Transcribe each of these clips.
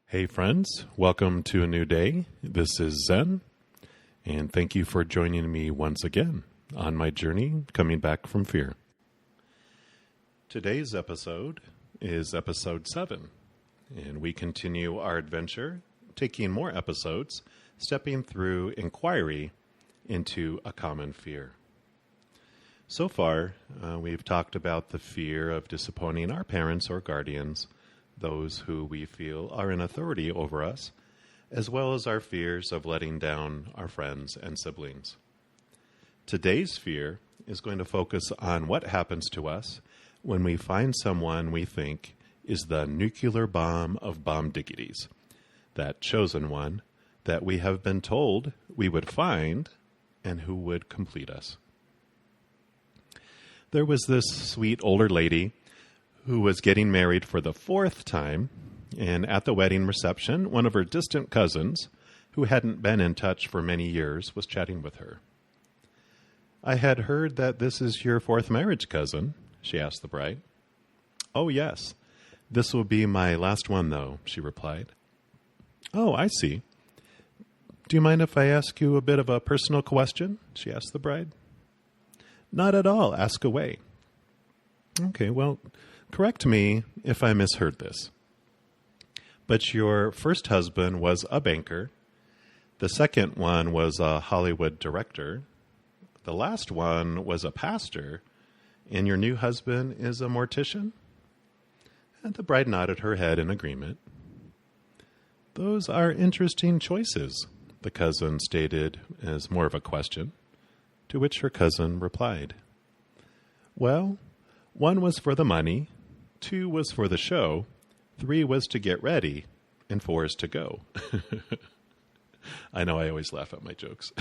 Hey friends, welcome to a new day. This is Zen, and thank you for joining me once again on my journey coming back from fear. Today's episode is episode 7, and we continue our adventure, taking more episodes, stepping through inquiry into a common fear. So far, we've talked about the fear of disappointing our parents or guardians, those who we feel are in authority over us, as well as our fears of letting down our friends and siblings. Today's fear is going to focus on what happens to us when we find someone we think is the nuclear bomb of bomb diggities, that chosen one that we have been told we would find and who would complete us. There was this sweet older lady who was getting married for the 4th time, and at the wedding reception, one of her distant cousins, who hadn't been in touch for many years, was chatting with her. "I had heard that this is your 4th marriage, cousin," she asked the bride. "Oh, yes. This will be my last one, though," she replied. "Oh, I see. Do you mind if I ask you a bit of a personal question?" she asked the bride. "Not at all. Ask away." "Okay, well, correct me if I misheard this. But your first husband was a banker. The second one was a Hollywood director. The last one was a pastor. And your new husband is a mortician?" And the bride nodded her head in agreement. "Those are interesting choices," the cousin stated as more of a question, to which her cousin replied, "Well, 1 was for the money, 2 was for the show, 3 was to get ready, and 4 is to go." I know I always laugh at my jokes.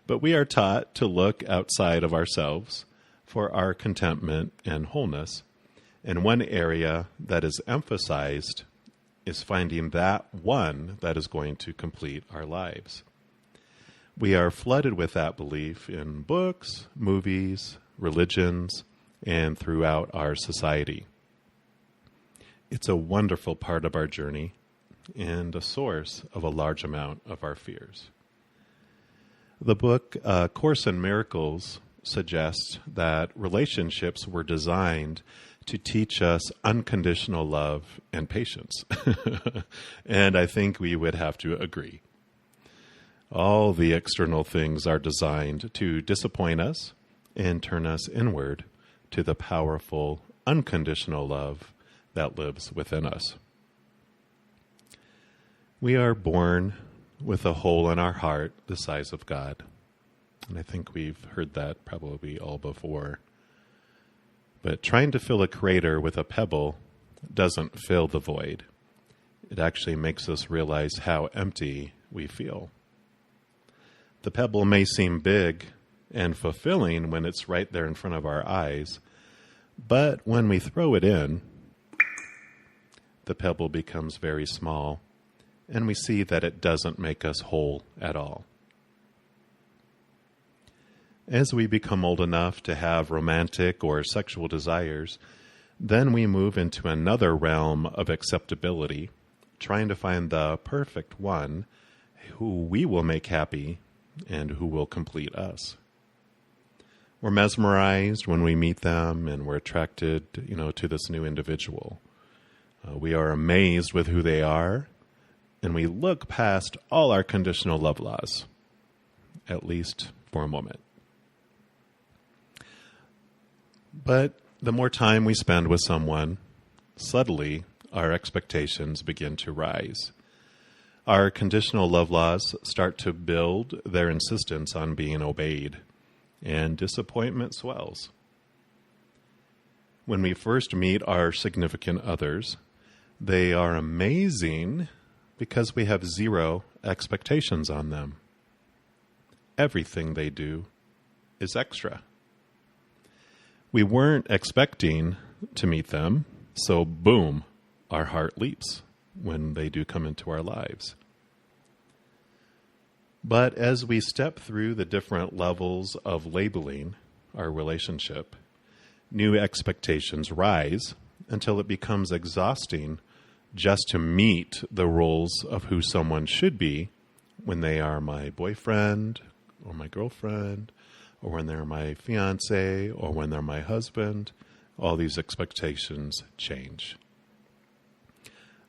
But we are taught to look outside of ourselves for our contentment and wholeness, and one area that is emphasized is finding that one that is going to complete our lives. We are flooded with that belief in books, movies, religions, and throughout our society. It's a wonderful part of our journey and a source of a large amount of our fears. The book Course in Miracles suggests that relationships were designed to teach us unconditional love and patience. And I think we would have to agree. All the external things are designed to disappoint us and turn us inward to the powerful, unconditional love that lives within us. We are born with a hole in our heart the size of God. And I think we've heard that probably all before. But trying to fill a crater with a pebble doesn't fill the void. It actually makes us realize how empty we feel. The pebble may seem big and fulfilling when it's right there in front of our eyes, but when we throw it in, the pebble becomes very small, and we see that it doesn't make us whole at all. As we become old enough to have romantic or sexual desires, then we move into another realm of acceptability, trying to find the perfect one who we will make happy and who will complete us. We're mesmerized when we meet them, and we're attracted, to this new individual. We are amazed with who they are, and we look past all our conditional love laws, at least for a moment. But the more time we spend with someone, subtly our expectations begin to rise. Our conditional love laws start to build their insistence on being obeyed, and disappointment swells. When we first meet our significant others, they are amazing because we have 0 expectations on them. Everything they do is extra. We weren't expecting to meet them, so boom, our heart leaps when they do come into our lives. But as we step through the different levels of labeling our relationship, new expectations rise until it becomes exhausting just to meet the roles of who someone should be when they are my boyfriend or my girlfriend, or when they're my fiance, or when they're my husband. All these expectations change.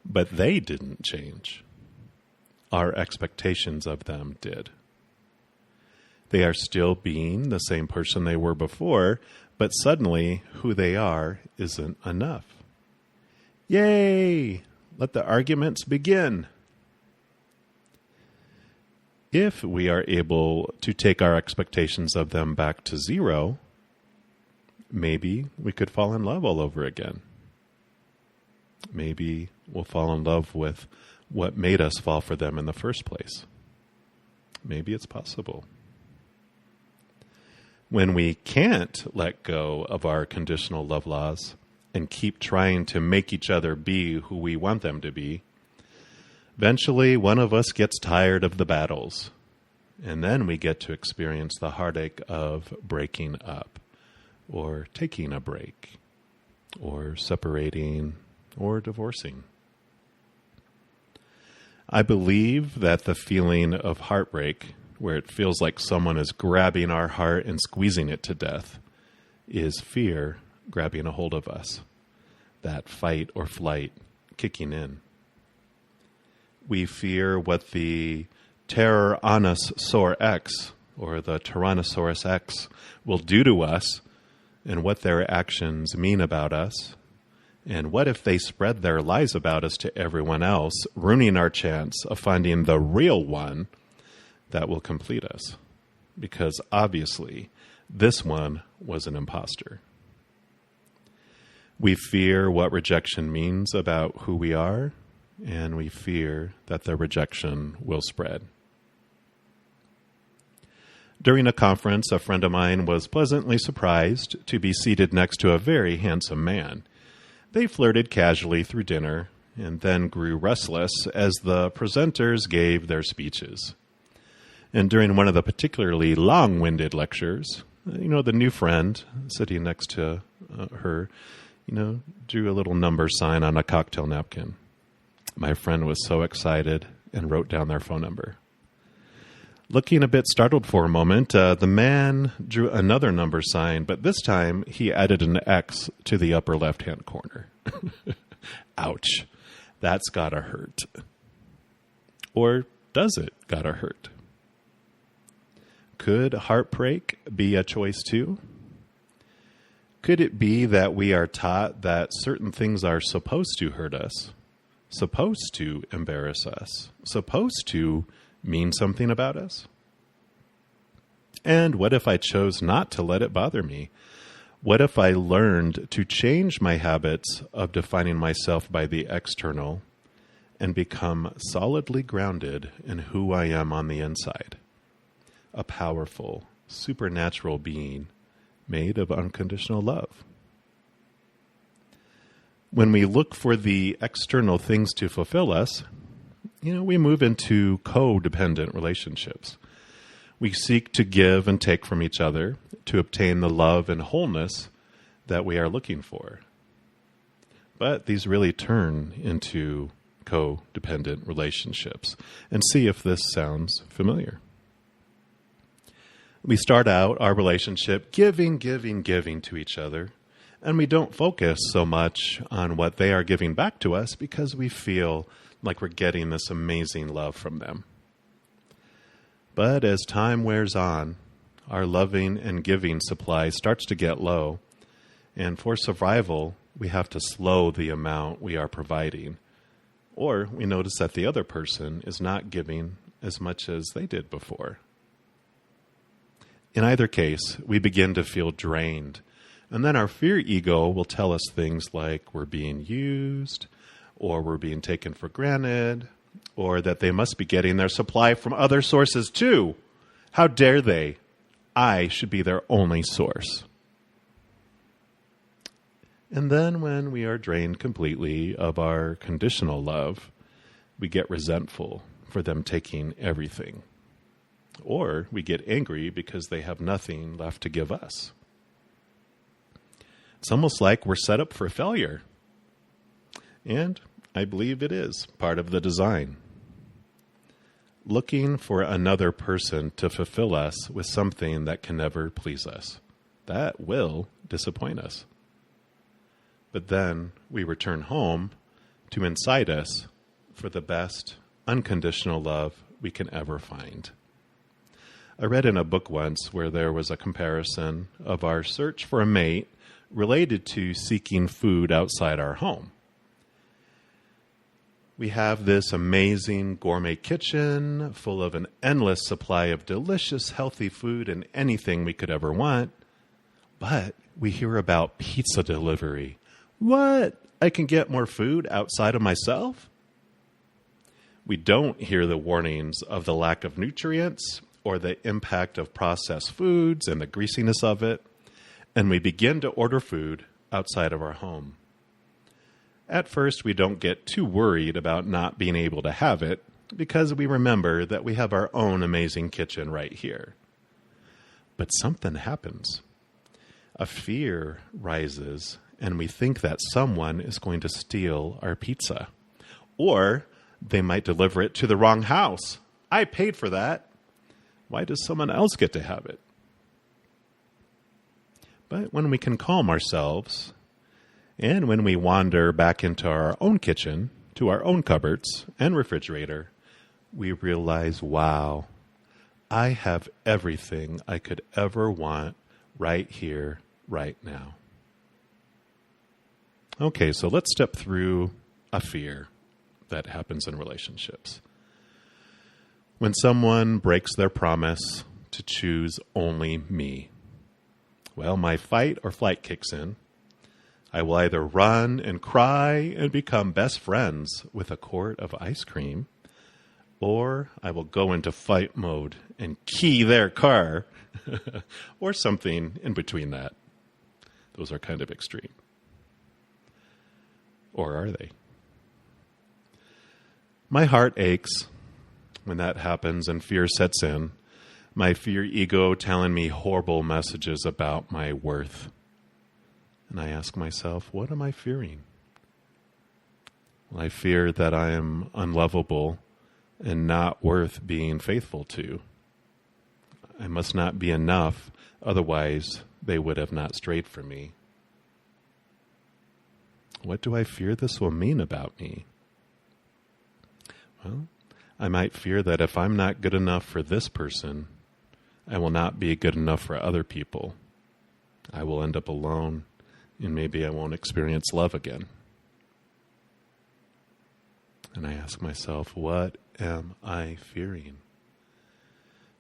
But they didn't change. Our expectations of them did. They are still being the same person they were before, but suddenly who they are isn't enough. Yay! Let the arguments begin. If we are able to take our expectations of them back to zero, maybe we could fall in love all over again. Maybe we'll fall in love with what made us fall for them in the first place. Maybe it's possible. When we can't let go of our conditional love laws and keep trying to make each other be who we want them to be, eventually one of us gets tired of the battles, and then we get to experience the heartache of breaking up, or taking a break, or separating, or divorcing. I believe that the feeling of heartbreak, where it feels like someone is grabbing our heart and squeezing it to death, is fear grabbing a hold of us, that fight or flight kicking in. We fear what the Tyrannosaurus X, or the Tyrannosaurus X, will do to us, and what their actions mean about us. And what if they spread their lies about us to everyone else, ruining our chance of finding the real one that will complete us? Because obviously, this one was an imposter. We fear what rejection means about who we are, and we fear that the rejection will spread. During a conference, a friend of mine was pleasantly surprised to be seated next to a very handsome man. They flirted casually through dinner and then grew restless as the presenters gave their speeches. And during one of the particularly long-winded lectures, the new friend sitting next to her, drew a little number sign on a cocktail napkin. My friend was so excited and wrote down their phone number. Looking a bit startled for a moment, the man drew another number sign, but this time he added an X to the upper left-hand corner. Ouch. That's gotta hurt. Or does it gotta hurt? Could heartbreak be a choice too? Could it be that we are taught that certain things are supposed to hurt us, supposed to embarrass us, supposed to mean something about us? And what if I chose not to let it bother me? What if I learned to change my habits of defining myself by the external and become solidly grounded in who I am on the inside? A powerful, supernatural being made of unconditional love. When we look for the external things to fulfill us, we move into codependent relationships. We seek to give and take from each other to obtain the love and wholeness that we are looking for. But these really turn into codependent relationships. And see if this sounds familiar. We start out our relationship giving to each other, and we don't focus so much on what they are giving back to us because we feel like we're getting this amazing love from them. But as time wears on, our loving and giving supply starts to get low, and for survival, we have to slow the amount we are providing, or we notice that the other person is not giving as much as they did before. In either case, we begin to feel drained, and then our fear ego will tell us things like we're being used, or we're being taken for granted, or that they must be getting their supply from other sources too. How dare they? I should be their only source. And then when we are drained completely of our conditional love, we get resentful for them taking everything. Or we get angry because they have nothing left to give us. It's almost like we're set up for failure. And I believe it is part of the design. Looking for another person to fulfill us with something that can never please us. That will disappoint us. But then we return home to inside us for the best unconditional love we can ever find. I read in a book once where there was a comparison of our search for a mate related to seeking food outside our home. We have this amazing gourmet kitchen full of an endless supply of delicious, healthy food and anything we could ever want. But we hear about pizza delivery. What? I can get more food outside of myself? We don't hear the warnings of the lack of nutrients or the impact of processed foods and the greasiness of it. And we begin to order food outside of our home. At first, we don't get too worried about not being able to have it because we remember that we have our own amazing kitchen right here. But something happens. A fear rises, and we think that someone is going to steal our pizza. Or they might deliver it to the wrong house. I paid for that. Why does someone else get to have it? But when we can calm ourselves, and when we wander back into our own kitchen, to our own cupboards and refrigerator, we realize, wow, I have everything I could ever want right here, right now. Okay, so let's step through a fear that happens in relationships. When someone breaks their promise to choose only me, well, my fight or flight kicks in. I will either run and cry and become best friends with a quart of ice cream, or I will go into fight mode and key their car, or something in between that. Those are kind of extreme. Or are they? My heart aches when that happens and fear sets in. My fear ego telling me horrible messages about my worth. And I ask myself, what am I fearing? Well, I fear that I am unlovable and not worth being faithful to. I must not be enough, otherwise they would have not strayed from me. What do I fear this will mean about me? Well, I might fear that if I'm not good enough for this person, I will not be good enough for other people. I will end up alone, and maybe I won't experience love again. And I ask myself, what am I fearing?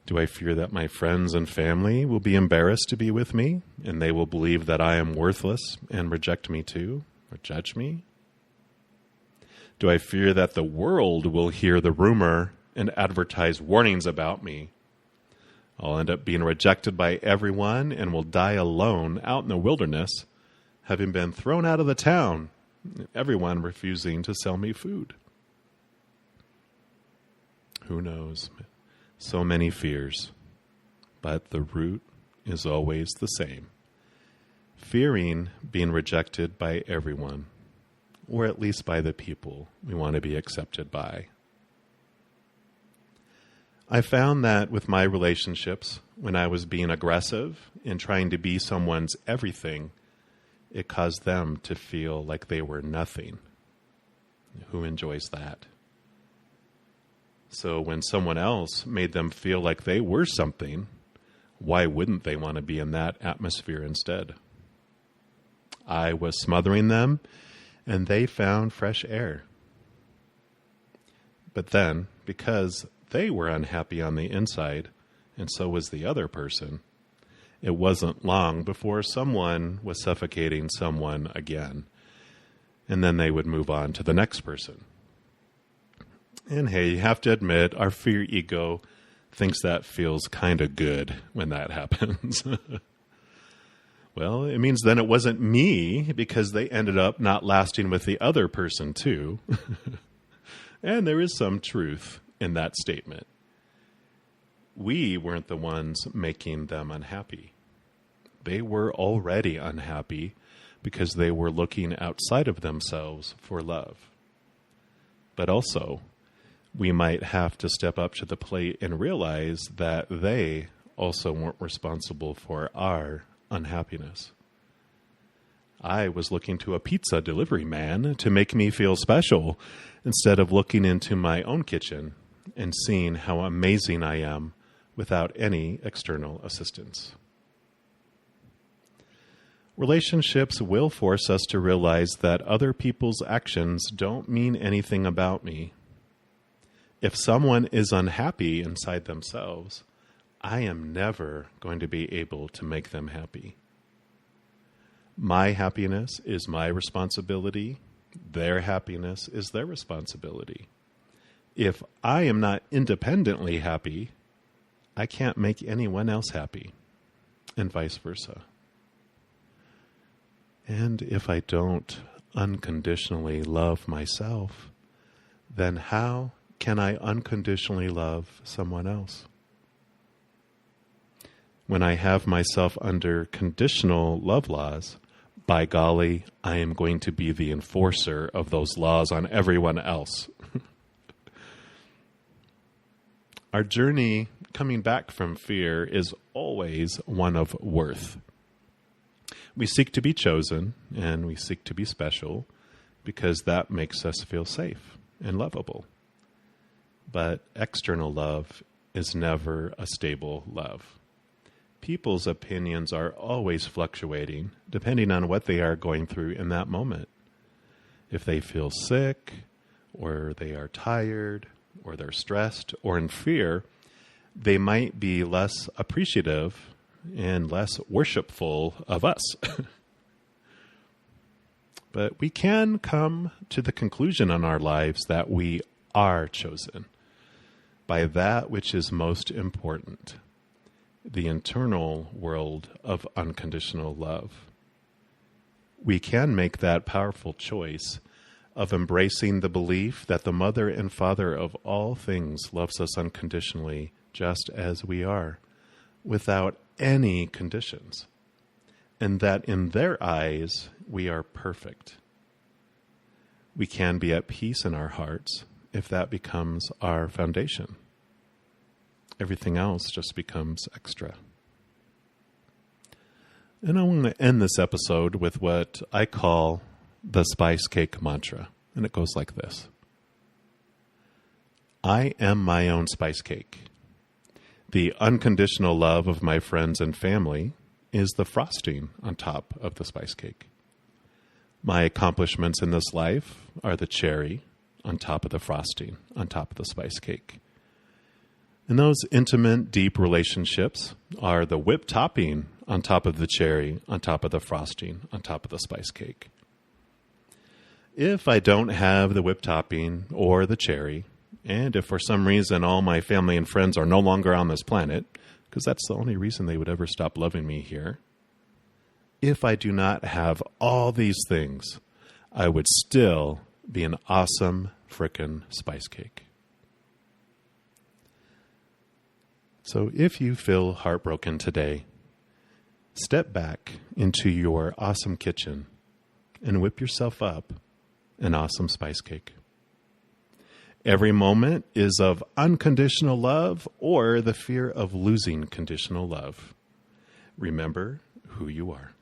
Do I fear that my friends and family will be embarrassed to be with me, and they will believe that I am worthless and reject me too, or judge me? Do I fear that the world will hear the rumor and advertise warnings about me? I'll end up being rejected by everyone and will die alone out in the wilderness, having been thrown out of the town, everyone refusing to sell me food. Who knows? So many fears, but the root is always the same. Fearing being rejected by everyone, or at least by the people we want to be accepted by. I found that with my relationships, when I was being aggressive and trying to be someone's everything, it caused them to feel like they were nothing. Who enjoys that? So when someone else made them feel like they were something, why wouldn't they want to be in that atmosphere instead? I was smothering them, and they found fresh air. But then, because they were unhappy on the inside, and so was the other person, it wasn't long before someone was suffocating someone again, and then they would move on to the next person. And hey, you have to admit, our fear ego thinks that feels kind of good when that happens. Well, it means then it wasn't me, because they ended up not lasting with the other person too. And there is some truth in that statement. We weren't the ones making them unhappy. They were already unhappy because they were looking outside of themselves for love. But also, we might have to step up to the plate and realize that they also weren't responsible for our unhappiness. I was looking to a pizza delivery man to make me feel special instead of looking into my own kitchen and seeing how amazing I am without any external assistance. Relationships will force us to realize that other people's actions don't mean anything about me. If someone is unhappy inside themselves, I am never going to be able to make them happy. My happiness is my responsibility. Their happiness is their responsibility. If I am not independently happy, I can't make anyone else happy, and vice versa. And if I don't unconditionally love myself, then how can I unconditionally love someone else? When I have myself under conditional love laws, by golly, I am going to be the enforcer of those laws on everyone else. Our journey coming back from fear is always one of worth. We seek to be chosen and we seek to be special because that makes us feel safe and lovable. But external love is never a stable love. People's opinions are always fluctuating depending on what they are going through in that moment. If they feel sick, or they are tired, or they're stressed, or in fear, they might be less appreciative and less worshipful of us. But we can come to the conclusion in our lives that we are chosen by that which is most important, the internal world of unconditional love. We can make that powerful choice of embracing the belief that the mother and father of all things loves us unconditionally just as we are, without any conditions, and that in their eyes we are perfect. We can be at peace in our hearts if that becomes our foundation. Everything else just becomes extra. And I want to end this episode with what I call the spice cake mantra, and it goes like this. I am my own spice cake. The unconditional love of my friends and family is the frosting on top of the spice cake. My accomplishments in this life are the cherry on top of the frosting, on top of the spice cake. And those intimate, deep relationships are the whipped topping on top of the cherry, on top of the frosting, on top of the spice cake. If I don't have the whipped topping or the cherry, and if for some reason all my family and friends are no longer on this planet, because that's the only reason they would ever stop loving me here, if I do not have all these things, I would still be an awesome frickin' spice cake. So if you feel heartbroken today, step back into your awesome kitchen and whip yourself up an awesome spice cake. Every moment is of unconditional love or the fear of losing conditional love. Remember who you are.